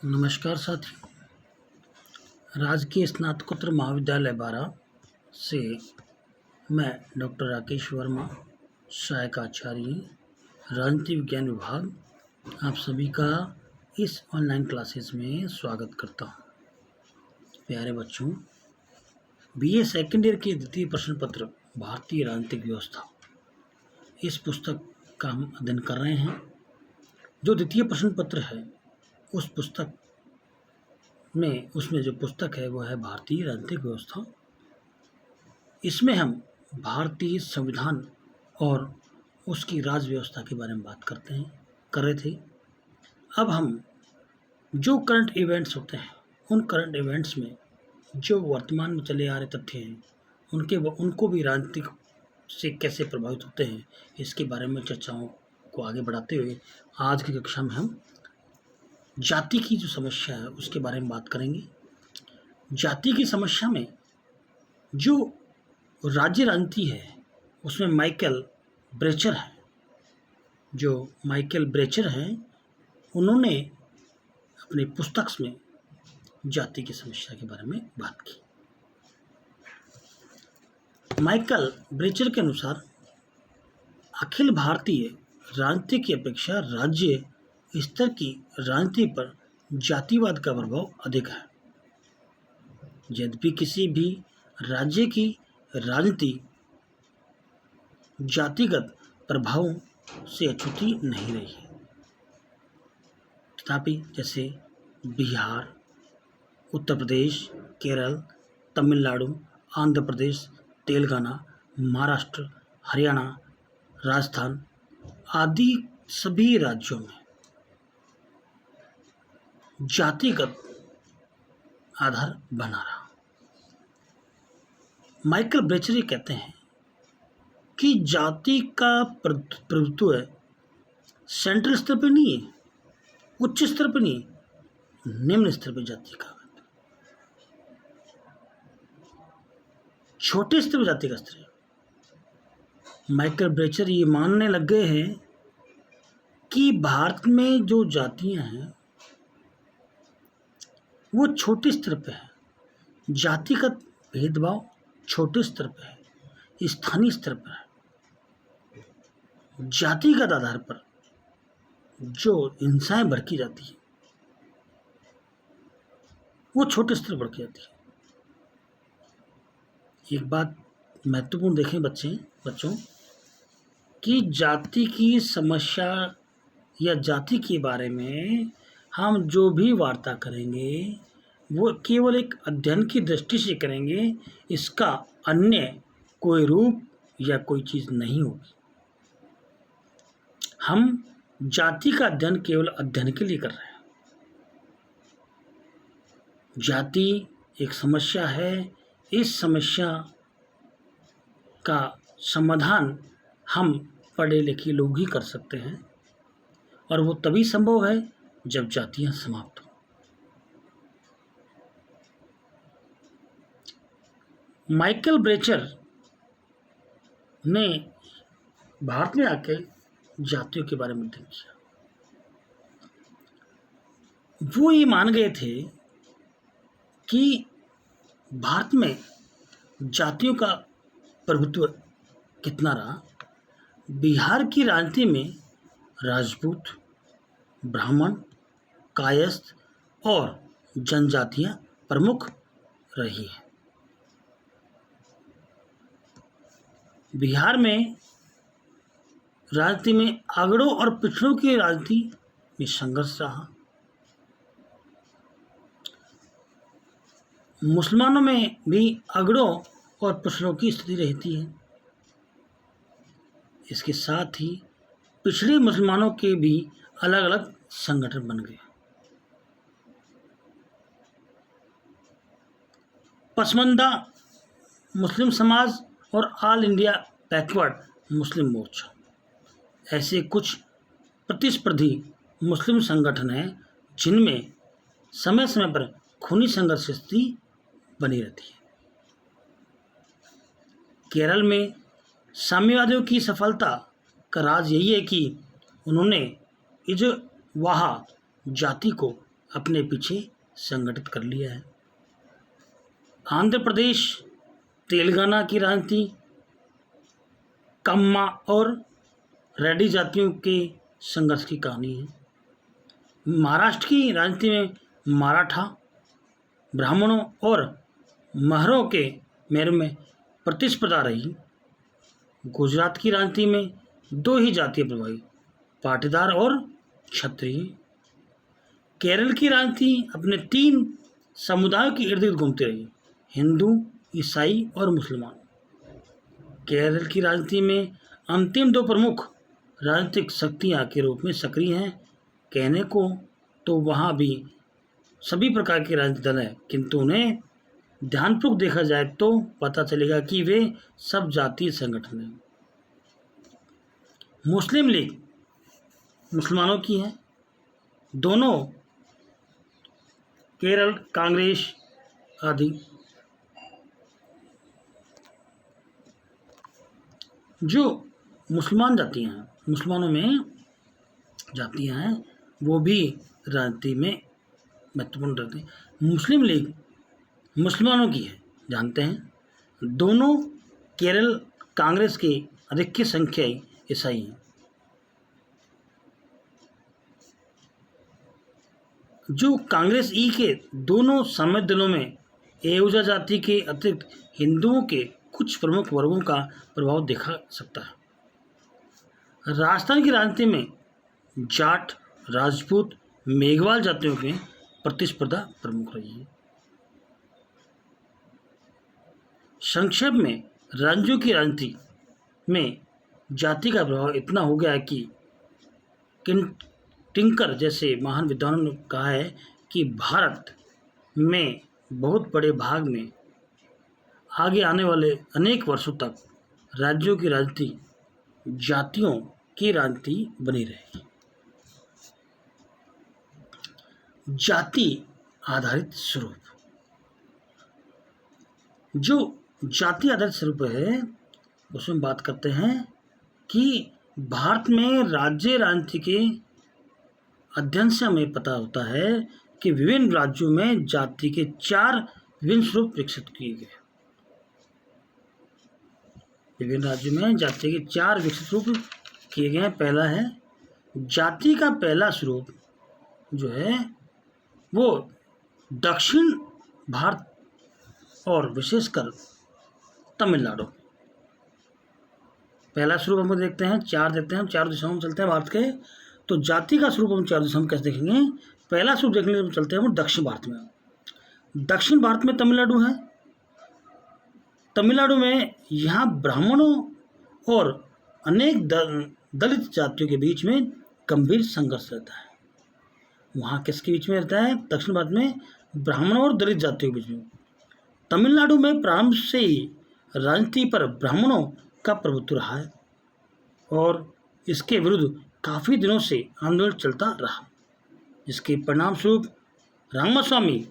नमस्कार साथियों। राजकीय स्नातकोत्तर महाविद्यालय बारा से मैं डॉक्टर राकेश वर्मा, सहायक आचार्य, राजनीति विज्ञान विभाग, आप सभी का इस ऑनलाइन क्लासेस में स्वागत करता हूँ। प्यारे बच्चों, बीए सेकेंड ईयर के द्वितीय प्रश्न पत्र भारतीय राजनीतिक व्यवस्था, इस पुस्तक का हम अध्ययन कर रहे हैं। जो द्वितीय प्रश्न पत्र है उस पुस्तक में उसमें जो पुस्तक है वो है भारतीय राजनीतिक व्यवस्था। इसमें हम भारतीय संविधान और उसकी राज व्यवस्था के बारे में बात कर रहे थे। अब हम जो करंट इवेंट्स होते हैं उन करंट इवेंट्स में जो वर्तमान में चले आ रहे तथ्य हैं उनको भी राजनीतिक से कैसे प्रभावित होते हैं, इसके बारे में चर्चाओं को आगे बढ़ाते हुए आज की कक्षा में हम जाति की जो समस्या है उसके बारे में बात करेंगे। जाति की समस्या में जो राज्य राजनीति है उसमें माइकल ब्रेचर हैं, उन्होंने अपनी पुस्तक में जाति की समस्या के बारे में बात की। माइकल ब्रेचर के अनुसार अखिल भारतीय राजनीति की अपेक्षा राज्य स्तर की राजनीति पर जातिवाद का प्रभाव अधिक है। यद्यपि किसी भी राज्य की राजनीति जातिगत प्रभावों से अछूती नहीं रही है, तथापि जैसे बिहार, उत्तर प्रदेश, केरल, तमिलनाडु, आंध्र प्रदेश, तेलंगाना, महाराष्ट्र, हरियाणा, राजस्थान आदि सभी राज्यों में जातिगत आधार बना रहा। माइकल ब्रेचर ये कहते हैं कि जाति का प्रभुत्व सेंट्रल स्तर पर नहीं है, उच्च स्तर पर नहीं, निम्न स्तर पर जाति का, छोटे स्तर पर जाति का स्तर है। माइकल ब्रेचर ये मानने लग गए हैं कि भारत में जो जातियां हैं वो छोटे स्तर पे है, जातिगत भेदभाव छोटे स्तर पे है, स्थानीय स्तर पर है। जातिगत आधार पर जो हिंसाएं भड़की जाती है वो छोटे स्तर पर भड़की जाती है। एक बात महत्वपूर्ण देखें बच्चों कि जाति की समस्या या जाति के बारे में हम जो भी वार्ता करेंगे वो केवल एक अध्ययन की दृष्टि से करेंगे, इसका अन्य कोई रूप या कोई चीज़ नहीं होगी। हम जाति का अध्ययन केवल अध्ययन के लिए कर रहे हैं। जाति एक समस्या है, इस समस्या का समाधान हम पढ़े लिखे लोग ही कर सकते हैं और वो तभी संभव है जब जातियां समाप्त हो। माइकल ब्रेचर ने भारत में आके जातियों के बारे में अध्ययन किया। वो ये मान गए थे कि भारत में जातियों का प्रभुत्व कितना रहा। बिहार की राजनीति में राजपूत, ब्राह्मण, कायस्थ और जनजातियां प्रमुख रही हैं। बिहार में राजनीति में अगड़ों और पिछड़ों की राजनीति में संघर्ष रहा। मुसलमानों में भी अगड़ों और पिछड़ों की स्थिति रहती है। इसके साथ ही पिछड़े मुसलमानों के भी अलग अलग संगठन बन गए। पसमानदा मुस्लिम समाज और ऑल इंडिया बैकवर्ड मुस्लिम मोर्चा, ऐसे कुछ प्रतिस्पर्धी मुस्लिम संगठन हैं जिनमें समय समय पर खूनी संघर्ष स्थिति बनी रहती है। केरल में साम्यवादियों की सफलता का राज यही है कि उन्होंने इजवाहा जाति को अपने पीछे संगठित कर लिया है। आंध्र प्रदेश, तेलंगाना की राजनीति कम्मा और रेड्डी जातियों के संघर्ष की कहानी है। महाराष्ट्र की राजनीति में मराठा, ब्राह्मणों और महरों के मेल में प्रतिस्पर्धा रही। गुजरात की राजनीति में दो ही जातीय प्रभावी, पाटीदार और क्षत्रिय। केरल की राजनीति अपने 3 समुदायों के इर्द गिर्द घूमती रही, हिंदू, ईसाई और मुसलमान। केरल की राजनीति में अंतिम 2 प्रमुख राजनीतिक शक्तियां के रूप में सक्रिय हैं। कहने को तो वहाँ भी सभी प्रकार के राजनीतिक दल हैं, किंतु उन्हें ध्यानपूर्वक देखा जाए तो पता चलेगा कि वे सब जातीय संगठन हैं। मुस्लिम लीग मुसलमानों की है। दोनों केरल कांग्रेस आदि। जो मुसलमान जातियां हैं, मुसलमानों में जातियां हैं, वो भी राजनीति में महत्वपूर्ण रहते हैं। मुस्लिम लीग मुसलमानों की है, जानते हैं। दोनों केरल कांग्रेस के अधिक संख्याई ईसाई हैं। जो कांग्रेस ई के दोनों सामयिक दलों में एहुजा जाति के अतिरिक्त हिंदुओं के कुछ प्रमुख वर्गों का प्रभाव देखा सकता है। राजस्थान की राजनीति में जाट, राजपूत, मेघवाल जातियों में प्रतिस्पर्धा प्रमुख रही है। संक्षेप में राज्यों की राजनीति में जाति का प्रभाव इतना हो गया है कि टिंकर जैसे महान विद्वानों ने कहा है कि भारत में बहुत बड़े भाग में आगे आने वाले अनेक वर्षों तक राज्यों की राजनीति जातियों की राजनीति बनी रहेगी। जाति आधारित स्वरूप। जो जाति आधारित स्वरूप है उसमें बात करते हैं कि भारत में राज्य राजनीति के अध्ययन से हमें पता होता है कि विभिन्न राज्यों में जाति के 4 विभिन्न स्वरूप विकसित किए गए। विभिन्न राज्यों में जाति के 4 विकसित रूप किए गए हैं। पहला है जाति का पहला स्वरूप जो है वो दक्षिण भारत और विशेषकर तमिलनाडु। पहला स्वरूप हम देखते हैं, 4 देखते हैं, 4 दिशाओं में चलते हैं भारत के। तो जाति का स्वरूप हम 4 दिशाओं में कैसे देखेंगे? पहला स्वरूप देखने के लिए चलते हैं वो दक्षिण भारत में। दक्षिण भारत में तमिलनाडु है। तमिलनाडु में यहाँ ब्राह्मणों और अनेक दलित जातियों के बीच में गंभीर संघर्ष रहता है। वहाँ किसके बीच में रहता है? दक्षिण भारत में ब्राह्मणों और दलित जातियों के बीच में। तमिलनाडु में प्रारंभ से ही राजनीति पर ब्राह्मणों का प्रभुत्व रहा है और इसके विरुद्ध काफ़ी दिनों से आंदोलन चलता रहा, जिसके परिणाम स्वरूप रामास्वामी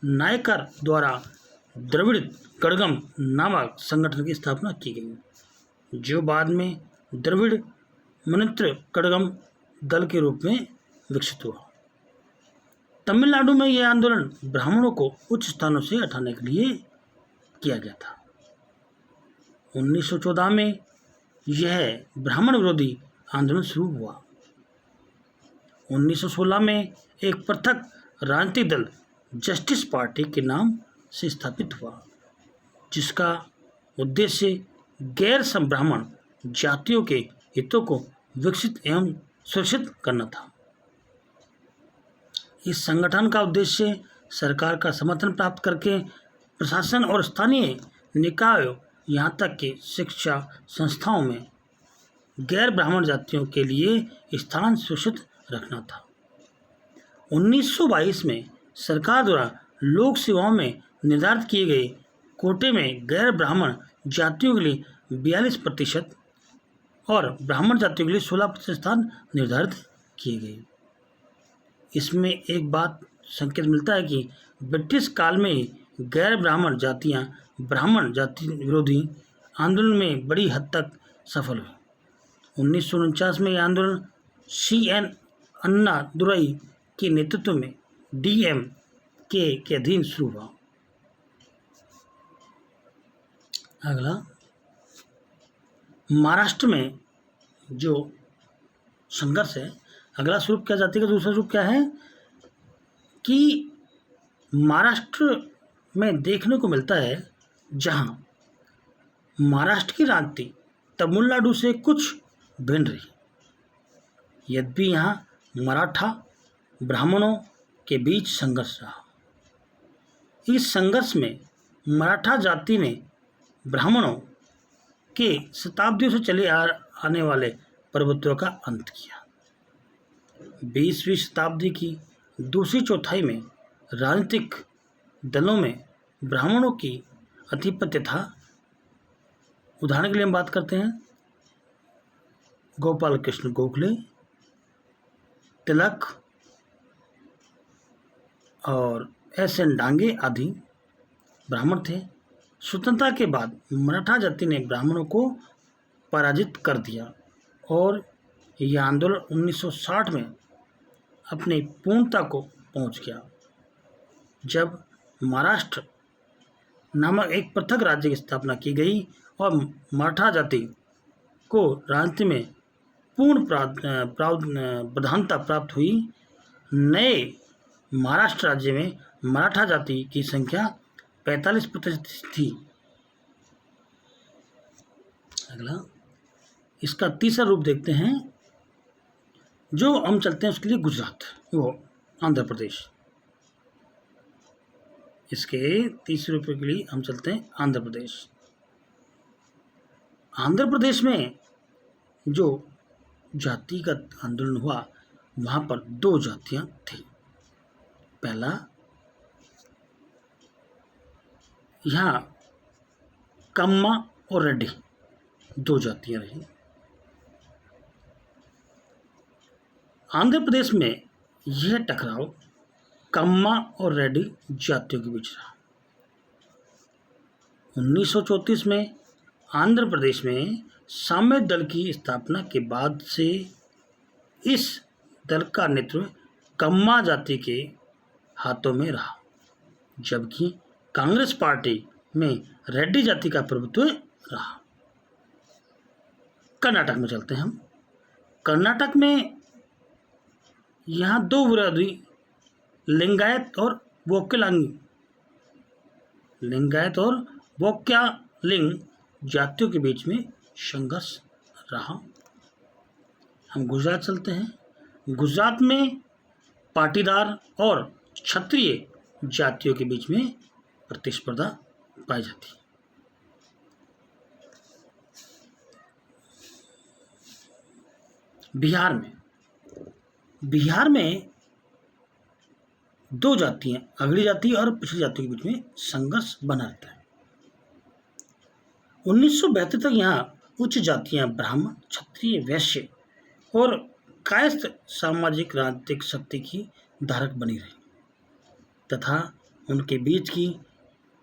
नायकर द्वारा द्रविड़ कड़गम नामक संगठन की स्थापना की गई, जो बाद में द्रविड़ मुनेत्र कड़गम दल के रूप में विकसित हुआ। तमिलनाडु में यह आंदोलन ब्राह्मणों को उच्च स्थानों से हटाने के लिए किया गया था। 1914 में यह ब्राह्मण विरोधी आंदोलन शुरू हुआ। 1916 में एक पृथक राजनीतिक दल जस्टिस पार्टी के नाम से स्थापित हुआ, जिसका उद्देश्य गैर ब्राह्मण जातियों के हितों को विकसित एवं सुरक्षित करना था। इस संगठन का उद्देश्य सरकार का समर्थन प्राप्त करके प्रशासन और स्थानीय निकायों यहाँ तक कि शिक्षा संस्थाओं में गैर ब्राह्मण जातियों के लिए स्थान सुरक्षित रखना था। 1922 में सरकार द्वारा लोक सेवाओं में निर्धारित किए गए कोटे में गैर ब्राह्मण जातियों के लिए 42% और ब्राह्मण जातियों के लिए 16% स्थान निर्धारित किए गए। इसमें एक बात संकेत मिलता है कि ब्रिटिश काल में ही गैर ब्राह्मण जातियां ब्राह्मण जाति विरोधी आंदोलन में बड़ी हद तक सफल हुई। 1949 में यह आंदोलन CN अन्नादुरई के नेतृत्व में DMK के अधीन शुरू हुआ। अगला, महाराष्ट्र में जो संघर्ष है, अगला स्वरूप क्या जाति का दूसरा स्वरूप क्या है कि महाराष्ट्र में देखने को मिलता है जहां महाराष्ट्र की राजनीति तमिलनाडु से कुछ भिन्न रही, यद्यपि यहाँ मराठा ब्राह्मणों के बीच संघर्ष रहा। इस संघर्ष में मराठा जाति ने ब्राह्मणों के शताब्दियों से चले आने वाले प्रभुत्व का अंत किया। 20वीं शताब्दी की दूसरी चौथाई में राजनीतिक दलों में ब्राह्मणों की आधिपत्य था। उदाहरण के लिए हम बात करते हैं गोपाल कृष्ण गोखले, तिलक और SN डांगे आदि ब्राह्मण थे। स्वतंत्रता के बाद मराठा जाति ने ब्राह्मणों को पराजित कर दिया और यह आंदोलन 1960 में अपनी पूर्णता को पहुंच गया, जब महाराष्ट्र नामक एक पृथक राज्य की स्थापना की गई और मराठा जाति को राजनीति में पूर्ण प्रधानता प्राप्त हुई। नए महाराष्ट्र राज्य में मराठा जाति की संख्या 45% थी। अगला, इसका तीसरा रूप देखते हैं जो हम चलते हैं उसके लिए गुजरात, वो आंध्र प्रदेश। इसके तीसरे रूप के लिए हम चलते हैं आंध्र प्रदेश। आंध्र प्रदेश में जो जातिगत आंदोलन हुआ वहाँ पर 2 जातियाँ थी। पहला, यहाँ कम्मा और रेड्डी 2 जातियाँ रही। आंध्र प्रदेश में यह टकराव कम्मा और रेड्डी जातियों के बीच रहा। 1934 में आंध्र प्रदेश में साम्य दल की स्थापना के बाद से इस दल का नेतृत्व कम्मा जाति के हाथों में रहा, जबकि कांग्रेस पार्टी में रेड्डी जाति का प्रभुत्व रहा। कर्नाटक में चलते हैं हम। कर्नाटक में यहाँ 2 विरोधी लिंगायत और वोक्यालिंग जातियों के बीच में संघर्ष रहा। हम गुजरात चलते हैं। गुजरात में पाटीदार और क्षत्रिय जातियों के बीच में प्रतिस्पर्धा पाई जाती है। बिहार में 2 जातियां, अगड़ी जाति और पिछड़ी जाति के बीच में संघर्ष बना रहता है। 1972 तक यहाँ उच्च जातियां ब्राह्मण, क्षत्रिय, वैश्य और कायस्थ सामाजिक राजनीतिक शक्ति की धारक बनी रही तथा उनके बीच की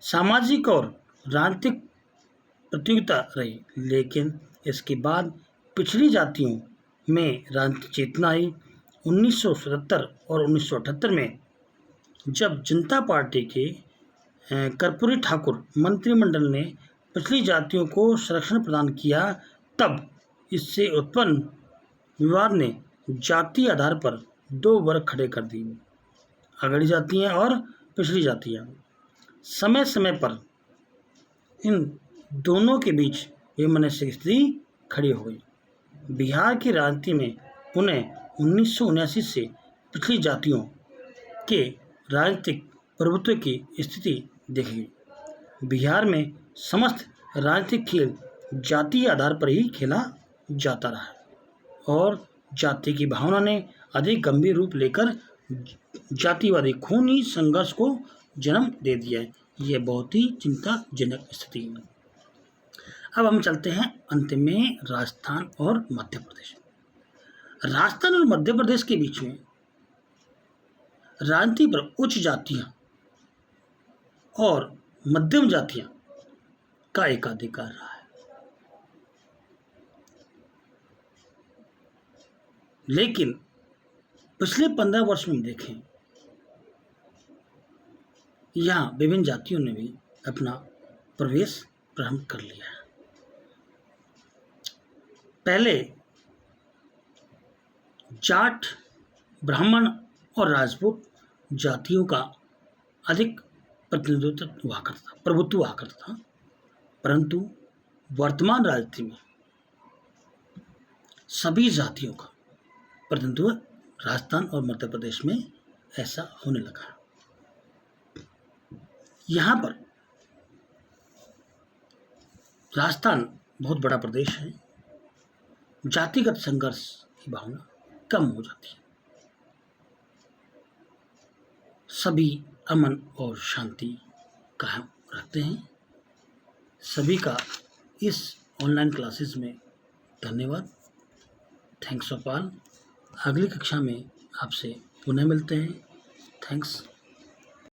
सामाजिक और राजनीतिक प्रतियोगिता रही। लेकिन इसके बाद पिछड़ी जातियों में राजनीतिक चेतना आई। 1977 और 1978 में जब जनता पार्टी के कर्पूरी ठाकुर मंत्रिमंडल ने पिछड़ी जातियों को संरक्षण प्रदान किया, तब इससे उत्पन्न विवाद ने जाति आधार पर 2 वर्ग खड़े कर दिए, अगड़ी जातियाँ और पिछड़ी जातियाँ। समय समय पर इन दोनों के बीच वैमनस्य स्थिति खड़ी हो गई। बिहार की राजनीति में पुनः 1979 से पिछड़ी जातियों के राजनीतिक प्रभुत्व की स्थिति देखी गई। बिहार में समस्त राजनीतिक खेल जातीय आधार पर ही खेला जाता रहा है और जाति की भावना ने अधिक गंभीर रूप लेकर जातिवादी खूनी संघर्ष को जन्म दे दिया है। यह बहुत ही चिंताजनक स्थिति है। अब हम चलते हैं अंत में राजस्थान और मध्य प्रदेश। राजस्थान और मध्य प्रदेश के बीच में राजनीति पर उच्च जातियां और मध्यम जातियां का एकाधिकार रहा है, लेकिन पिछले 15 वर्ष में देखें यहाँ विभिन्न जातियों ने भी अपना प्रवेश प्रारंभ कर लिया है। पहले जाट, ब्राह्मण और राजपूत जातियों का अधिक प्रभुत्व हुआ करता था, परंतु वर्तमान राजनीति में सभी जातियों का प्रतिनिधित्व राजस्थान और मध्य प्रदेश में ऐसा होने लगा। यहाँ पर राजस्थान बहुत बड़ा प्रदेश है, जातिगत संघर्ष की भावना कम हो जाती है, सभी अमन और शांति कायम रखते हैं। सभी का इस ऑनलाइन क्लासेस में धन्यवाद। Thanks of all. अगली कक्षा में आपसे पुनः मिलते हैं। थैंक्स।